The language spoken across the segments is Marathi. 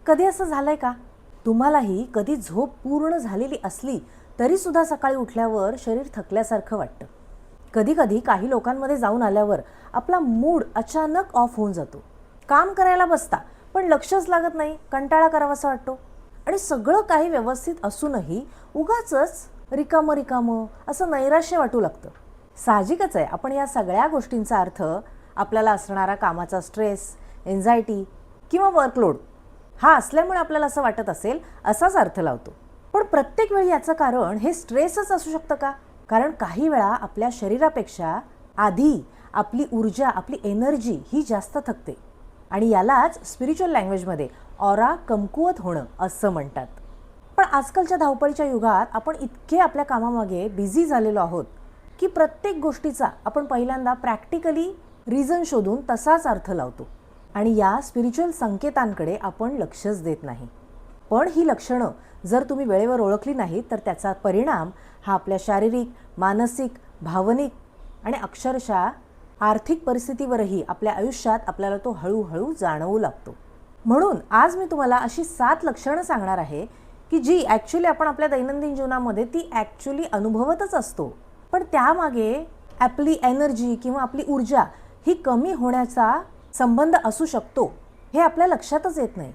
कधी असं झालंय का? तुम्हालाही कधी झोप पूर्ण झालेली असली तरी सुद्धा सकाळी उठल्यावर शरीर थकल्यासारखं वाटतं. कधी कधी काही लोकांमध्ये जाऊन आल्यावर आपला मूड अचानक ऑफ होऊन जातो. काम करायला बसता पण लक्षच लागत नाही, कंटाळा करावासा वाटतो. आणि सगळं काही व्यवस्थित असूनही उगाचच रिकामं रिकामं असं नैराश्य वाटू लागतं. साहजिकच आहे, आपण या सगळ्या गोष्टींचा अर्थ आपल्याला असणारा कामाचा स्ट्रेस, एन्झायटी किंवा वर्कलोड हा असल्यामुळे आपल्याला असं वाटत असेल असाच अर्थ लावतो. पण प्रत्येक वेळी याचं कारण हे स्ट्रेसच असू शकतं का? कारण काही वेळा आपल्या शरीरापेक्षा आधी आपली ऊर्जा, आपली एनर्जी ही जास्त थकते. आणि यालाच स्पिरिच्युअल लँग्वेजमध्ये ऑरा कमकुवत होणं असं म्हणतात. पण आजकालच्या धावपळीच्या युगात आपण इतके आपल्या कामामागे बिझी झालेलो आहोत की प्रत्येक गोष्टीचा आपण पहिल्यांदा प्रॅक्टिकली रिझन शोधून तसाच अर्थ लावतो आणि या स्पिरिच्युअल संकेतांकडे आपण लक्षच देत नाही. पण ही लक्षणं जर तुम्ही वेळेवर ओळखली नाहीत तर त्याचा परिणाम हा आपल्या शारीरिक, मानसिक, भावनिक आणि अक्षरशः आर्थिक परिस्थितीवरही आपल्या आयुष्यात आपल्याला तो हळूहळू जाणवू लागतो. म्हणून आज मी तुम्हाला अशी 7 लक्षणं सांगणार आहे की जी ॲक्च्युली आपण आपल्या दैनंदिन जीवनामध्ये ती ॲक्च्युली अनुभवतच असतो, पण त्यामागे आपली एनर्जी किंवा आपली ऊर्जा ही कमी होण्याचा संबंध असू शकतो हे आपल्या लक्षातच येत नाही.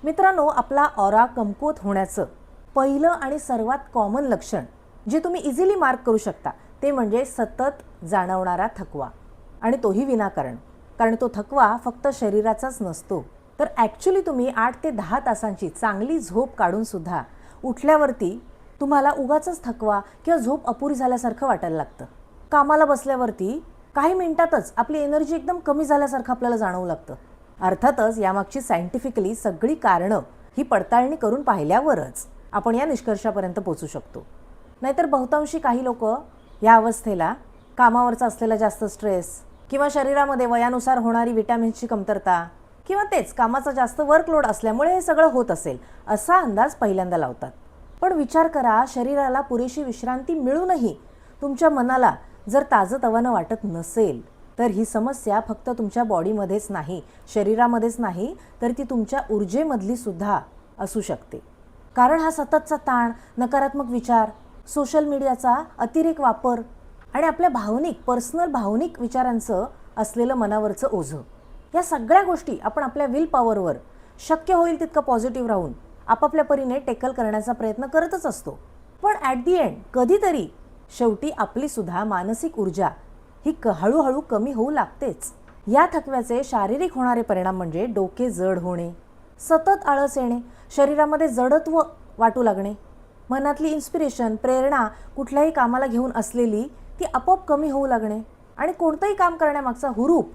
मित्रांनो, आपला ऑरा कमकुवत होण्याचं पहिलं आणि सर्वात कॉमन लक्षण जे तुम्ही इझिली मार्क करू शकता ते म्हणजे सतत जाणवणारा थकवा. आणि तोही विनाकारण. कारण तो थकवा फक्त शरीराचाच नसतो, तर ॲक्च्युली तुम्ही 8 ते 10 तासांची चांगली झोप काढून सुद्धा उठल्यावरती तुम्हाला उगाचच थकवा किंवा झोप अपुरी झाल्यासारखं वाटायला लागतं. कामाला बसल्यावरती काही मिनिटातच आपली एनर्जी एकदम कमी झाल्यासारखं आपल्याला जाणवू लागतं. अर्थातच यामागची सायंटिफिकली सगळी कारणं ही पडताळणी करून पाहिल्यावरच आपण या निष्कर्षापर्यंत पोहोचू शकतो. नाहीतर बहुतांशी काही लोक या अवस्थेला कामावरचा असलेला जास्त स्ट्रेस किंवा शरीरामध्ये वयानुसार होणारी विटॅमिन्सची कमतरता किंवा तेच कामाचा जास्त वर्कलोड असल्यामुळे हे सगळं होत असेल असा अंदाज पहिल्यांदा लावतात. पण विचार करा, शरीराला पुरेशी विश्रांती मिळूनही तुमच्या मनाला जर ताजंतवानं वाटत नसेल तर ही समस्या फक्त तुमच्या बॉडीमध्येच नाही, शरीरामध्येच नाही, तर ती तुमच्या ऊर्जेमधली सुद्धा असू शकते. कारण हा सततचा ताण, नकारात्मक विचार, सोशल मीडियाचा अतिरेक वापर आणि आपल्या पर्सनल भावनिक विचारांचं असलेलं मनावरचं ओझं, या सगळ्या गोष्टी आपण आपल्या विल पॉवरवर शक्य होईल तितकं पॉझिटिव्ह राहून आपापल्या परीने टेकल करण्याचा प्रयत्न करतच असतो. पण ॲट दी एंड कधीतरी शेवटी आपली सुद्धा मानसिक ऊर्जा ही हळूहळू कमी होऊ लागतेच. या थकव्याचे शारीरिक होणारे परिणाम म्हणजे डोके जड होणे, सतत आळस येणे, शरीरामध्ये जडत्व वाटू लागणे, मनातली इन्स्पिरेशन, प्रेरणा कुठल्याही कामाला घेऊन असलेली ती आपोआप कमी होऊ लागणे आणि कोणतंही काम करण्यामागचा हुरूप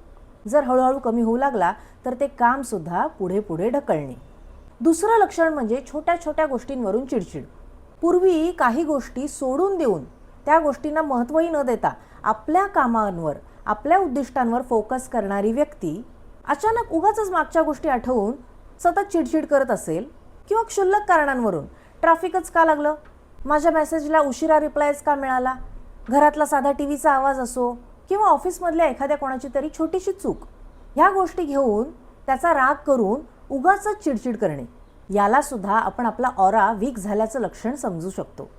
जर हळूहळू कमी होऊ लागला तर ते काम सुद्धा पुढे पुढे ढकलणे. दुसरं लक्षण म्हणजे छोट्या छोट्या गोष्टींवरून चिडचिड. पूर्वी काही गोष्टी सोडून देऊन त्या गोष्टींना महत्त्वही न देता आपल्या कामांवर, आपल्या उद्दिष्टांवर फोकस करणारी व्यक्ती अचानक उगाचच मागच्या गोष्टी आठवून सतत चिडचिड करत असेल किंवा क्षुल्लक कारणांवरून ट्रॅफिकच का लागलं, माझ्या मेसेजला उशिरा रिप्लायच का मिळाला, घरातला साधा टीव्हीचा आवाज असो किंवा ऑफिसमधल्या एखाद्या कोणाची तरी छोटीशी चूक, ह्या गोष्टी घेऊन त्याचा राग करून उगाचच चिडचिड करणे, याला सुद्धा आपण आपला ऑरा वीक झाल्याचं लक्षण समजू शकतो.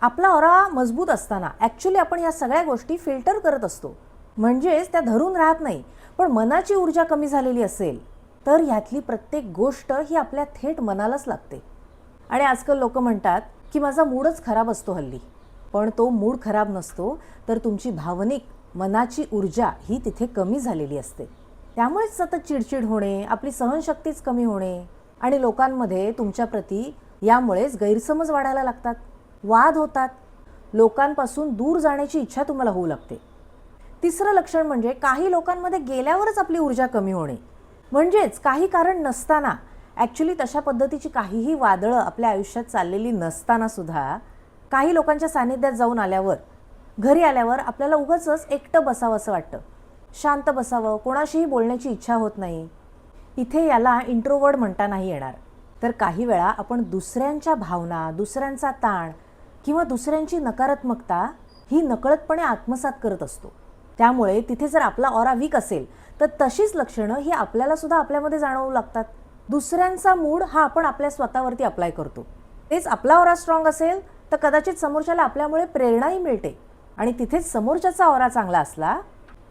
आपला ऑरा मजबूत असताना ॲक्च्युली आपण या सगळ्या गोष्टी फिल्टर करत असतो, म्हणजेच त्या धरून राहत नाही. पण मनाची ऊर्जा कमी झालेली असेल तर ह्यातली प्रत्येक गोष्ट ही आपल्या थेट मनालाच लागते. आणि आजकाल लोक म्हणतात की माझा मूडच खराब असतो हल्ली. पण तो मूड खराब नसतो, तर तुमची भावनिक मनाची ऊर्जा ही तिथे कमी झालेली असते. त्यामुळेच सतत चिडचिड होणे, आपली सहनशक्तीच कमी होणे आणि लोकांमध्ये तुमच्याप्रती यामुळेच गैरसमज वाढायला लागतात, वाद होतात, लोकांपासून दूर जाण्याची इच्छा तुम्हाला होऊ लागते. तिसरं लक्षण म्हणजे काही लोकांमध्ये गेल्यावरच आपली ऊर्जा कमी होणे. म्हणजेच काही कारण नसताना, ॲक्च्युली तशा पद्धतीची काहीही वादळं आपल्या आयुष्यात चाललेली नसताना सुद्धा काही लोकांच्या सानिध्यात जाऊन आल्यावर, घरी आल्यावर आपल्याला उगाचच एकटं बसावं असं वाटतं, शांत बसावं, कोणाशीही बोलण्याची इच्छा होत नाही. इथे याला इंट्रोवर्ड म्हणता नाही येणार. तर काही वेळा आपण दुसऱ्यांच्या भावना, दुसऱ्यांचा ताण किंवा दुसऱ्यांची नकारात्मकता ही नकळतपणे आत्मसात करत असतो. त्यामुळे तिथे जर आपला ऑरा वीक असेल तर तशीच लक्षणं ही आपल्याला सुद्धा आपल्यामध्ये जाणवू लागतात. दुसऱ्यांचा मूड हा आपण आपल्या स्वतःवरती अप्लाय करतो. तेच आपला ऑरा स्ट्रॉंग असेल तर कदाचित समोरच्याला आपल्यामुळे प्रेरणाही मिळते आणि तिथेच समोरच्याचा ऑरा चांगला असला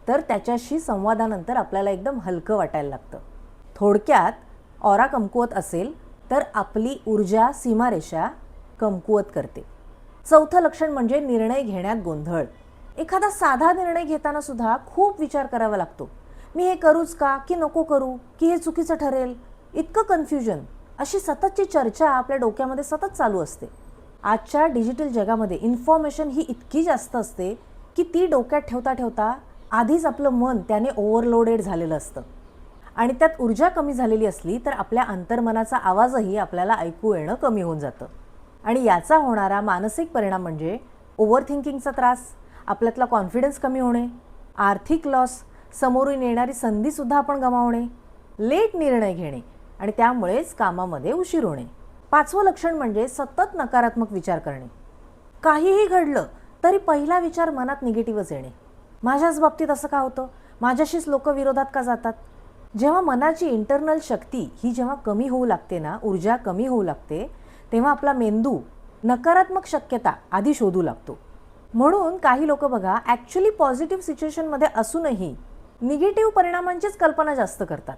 तर त्याच्याशी संवादानंतर आपल्याला एकदम हलकं वाटायला लागतं. थोडक्यात ऑरा कमकुवत असेल तर आपली ऊर्जा सीमारेषा कमकुवत करते. चौथं लक्षण म्हणजे निर्णय घेण्यात गोंधळ. एखादा साधा निर्णय घेताना सुद्धा खूप विचार करावा लागतो. मी हे करूच का की नको करू, की हे चुकीचं ठरेल, इतकं कन्फ्युजन, अशी सततची चर्चा आपल्या डोक्यामध्ये सतत चालू असते. आजच्या डिजिटल जगामध्ये इन्फॉर्मेशन ही इतकी जास्त असते की ती डोक्यात ठेवता ठेवता आधीच आपलं मन त्याने ओव्हरलोडेड झालेलं असतं आणि त्यात ऊर्जा कमी झालेली असली तर आपल्या अंतर्मनाचा आवाजही आपल्याला ऐकू येणं कमी होऊन जातं. आणि याचा होणारा मानसिक परिणाम म्हणजे ओव्हर थिंकिंगचा त्रास, आपल्यातला कॉन्फिडन्स कमी होणे, आर्थिक लॉस, समोरून येणारी संधीसुद्धा आपण गमावणे, लेट निर्णय घेणे आणि त्यामुळेच कामामध्ये उशीर होणे. पाचवं लक्षण म्हणजे सतत नकारात्मक विचार करणे. काहीही घडलं तरी पहिला विचार मनात निगेटिव्हच येणे. माझ्याच बाबतीत असं का होतं, माझ्याशीच लोक विरोधात का जातात. जेव्हा मनाची इंटरनल शक्ती ही जेव्हा कमी होऊ लागते ना, ऊर्जा कमी होऊ लागते, तेव्हा आपला मेंदू नकारात्मक शक्यता आधी शोधू लागतो. म्हणून काही लोक बघा ॲक्च्युली पॉझिटिव्ह सिच्युएशनमध्ये असूनही निगेटिव्ह परिणामांचीच कल्पना जास्त करतात.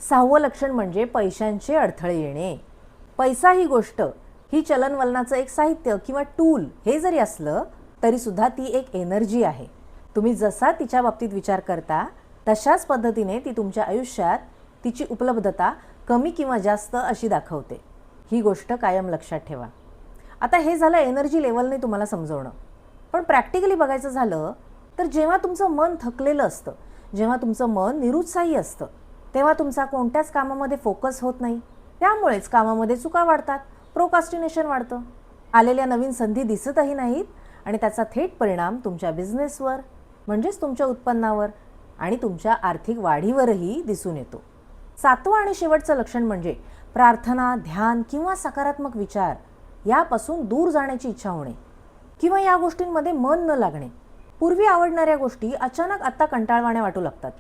सहावं लक्षण म्हणजे पैशांचे अडथळे येणे. पैसा ही गोष्ट ही चलनवलनाचं एक साहित्य किंवा टूल हे जरी असलं तरीसुद्धा ती एक एनर्जी आहे. तुम्ही जसा तिच्या बाबतीत विचार करता तशाच पद्धतीने ती तुमच्या आयुष्यात तिची उपलब्धता कमी किंवा जास्त अशी दाखवते. ही गोष्ट कायम लक्षात ठेवा. आता हे झालं एनर्जी लेवलने तुम्हाला समजवणं. पण प्रॅक्टिकली बघायचं झालं तर जेव्हा तुमचं मन थकलेलं असतं, जेव्हा तुमचं मन निरुत्साही असतं, तेव्हा तुमचा कोणत्याच कामामध्ये फोकस होत नाही. त्यामुळेच कामामध्ये चुका वाढतात, प्रोकास्टिनेशन वाढतं, आलेल्या नवीन संधी दिसतही नाहीत आणि त्याचा थेट परिणाम तुमच्या बिझनेसवर म्हणजेच तुमच्या उत्पन्नावर आणि तुमच्या आर्थिक वाढीवरही दिसून येतो. सातवं आणि शेवटचं लक्षण म्हणजे प्रार्थना, ध्यान किंवा सकारात्मक विचार यापासून दूर जाण्याची इच्छा होणे किंवा या गोष्टींमध्ये मन न लागणे. पूर्वी आवडणाऱ्या गोष्टी अचानक आता कंटाळवाण्या वाटू लागतात.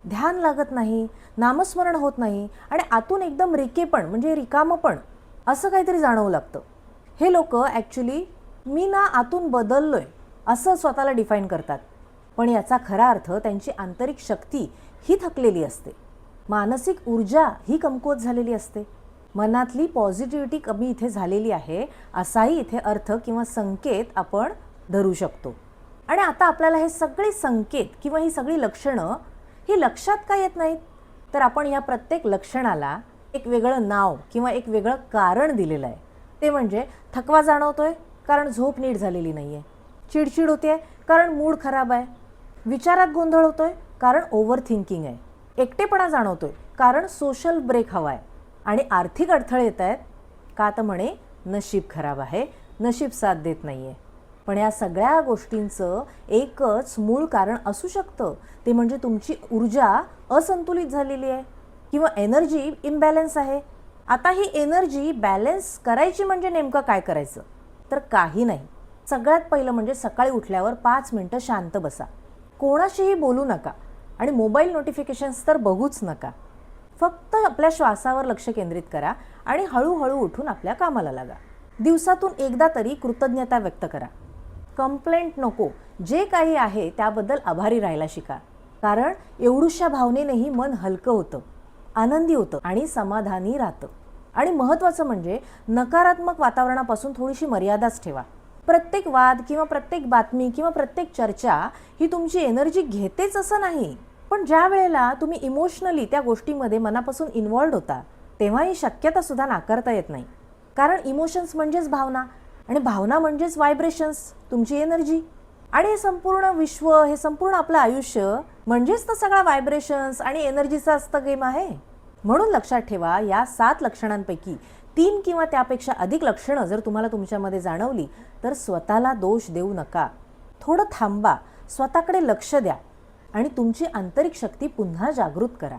ध्यान लागत नाही, नामस्मरण होत नाही आणि आतून एकदम रिकेपण म्हणजे रिकामपण असं काहीतरी जाणवू लागतं. हे लोक ॲक्च्युली मी ना आतून बदललोय असं स्वतःला डिफाईन करतात, पण याचा खरा अर्थ त्यांची आंतरिक शक्ती ही थकलेली असते, मानसिक ऊर्जा ही कमकुवत झालेली असते, मनातली पॉझिटिव्हिटी कमी इथे झालेली आहे असाही इथे अर्थ किंवा संकेत आपण धरू शकतो. आणि आता आपल्याला हे सगळे संकेत किंवा ही सगळी लक्षणं ही लक्षात का येत नाहीत, तर आपण या प्रत्येक लक्षणाला एक वेगळं नाव किंवा एक वेगळं कारण दिलेलं आहे. ते म्हणजे थकवा जाणवतोय कारण झोप नीट झालेली नाही आहे, चिडचिड होते कारण मूड खराब आहे, विचारात गोंधळ होतोय कारण ओव्हर थिंकिंग आहे, एकटेपणा जाणवतोय कारण सोशल ब्रेक हवा आहे आणि आर्थिक अडथळे येत आहेत का तर म्हणे नशीब खराब आहे, नशीब साथ देत नाही आहे. पण या सगळ्या गोष्टींचं एकच मूळ कारण असू शकतं, ते म्हणजे तुमची ऊर्जा असंतुलित झालेली आहे किंवा एनर्जी इम्बॅलन्स आहे. आता ही एनर्जी बॅलन्स करायची म्हणजे नेमकं काय करायचं, तर काही नाही. सगळ्यात पहिलं म्हणजे सकाळी उठल्यावर 5 मिनिटं शांत बसा, कोणाशीही बोलू नका आणि मोबाईल नोटिफिकेशन्स तर बघूच नका. फक्त आपल्या श्वासावर लक्ष केंद्रित करा आणि हळूहळू उठून आपल्या कामाला लागा. दिवसातून एकदा तरी कृतज्ञता व्यक्त करा. कंप्लेंट नको, जे काही आहे त्याबद्दल आभारी राहायला शिका, कारण एवढूशा भावनेनेही मन हलकं होतं, आनंदी होतं आणि समाधानी राहतं. आणि महत्त्वाचं म्हणजे नकारात्मक वातावरणापासून थोडीशी मर्यादाच ठेवा. प्रत्येक वाद किंवा प्रत्येक बातमी किंवा प्रत्येक चर्चा ही तुमची एनर्जी घेतेच असं नाही, पण ज्या वेळेला तुम्ही इमोशनली त्या गोष्टीमध्ये मनापासून इन्व्हॉल्ड होता तेव्हा ही शक्यतासुद्धा नाकारता येत नाही. कारण इमोशन्स म्हणजेच भावना आणि भावना म्हणजेच व्हायब्रेशन्स, तुमची एनर्जी. आणि हे संपूर्ण विश्व, हे संपूर्ण आपलं आयुष्य म्हणजेच तर सगळा व्हायब्रेशन्स आणि एनर्जीचा असतं गेम आहे. म्हणून लक्षात ठेवा, या 7 लक्षणांपैकी 3 किंवा त्यापेक्षा अधिक लक्षणं जर तुम्हाला तुमच्यामध्ये जाणवली तर स्वतःला दोष देऊ नका. थोडं थांबा, स्वतःकडे लक्ष द्या आणि तुमची आंतरिक शक्ती पुन्हा जागृत करा.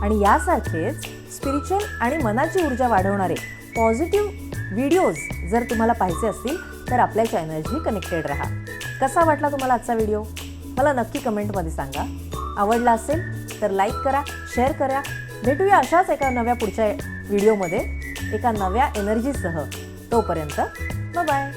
आणि यासारखेच स्पिरिच्युअल आणि मनाची ऊर्जा वाढवणारे पॉझिटिव्ह व्हिडिओज जर तुम्हाला पाहायचे असतील तर आपल्या चॅनलशी कनेक्टेड राहा. कसा वाटला तुम्हाला आजचा व्हिडिओ मला नक्की कमेंटमध्ये सांगा. आवडला असेल तर लाईक करा, शेअर करा. भेटूया अशाच एका नव्या पुढच्या व्हिडिओमध्ये एका नव्या एनर्जीसह. तोपर्यंत बाय.